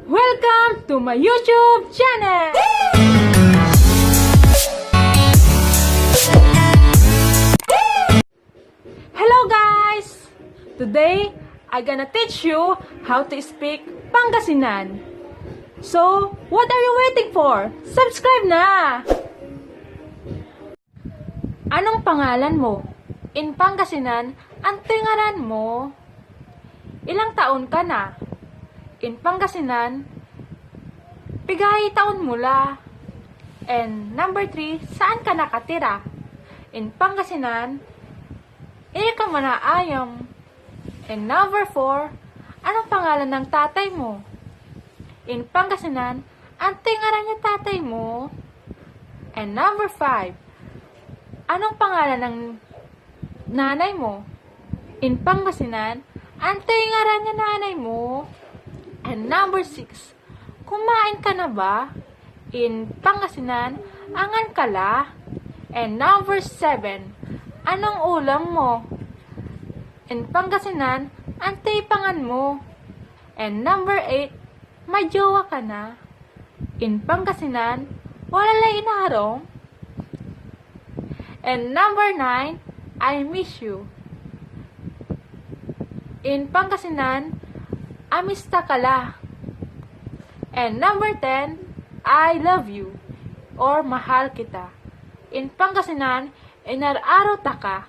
Welcome to my YouTube channel! Hello guys! Today, I'm gonna teach you how to speak Pangasinan. So, what are you waiting for? Subscribe na! Anong pangalan mo? In Pangasinan, ang tingaran mo? Ilang taon ka na? In Pangasinan, pigay taon mula. And number 3, saan ka nakatira? In Pangasinan, ili ka manaayam. And number 4, anong pangalan ng tatay mo? In Pangasinan, ang tingaran niya tatay mo. And number 5, anong pangalan ng nanay mo? In Pangasinan, ang tingaran niya nanay mo. And number 6, kumain ka na ba? In Pangasinan, angan kala. And number 7, anong ulam mo? In Pangasinan, antipangan mo. And number 8, may jowa ka na. In Pangasinan, wala lay inaharong. And number 9, I miss you. In Pangasinan, amista kala. And number 10, I love you or mahal kita. In Pangasinan, inararo ta ka.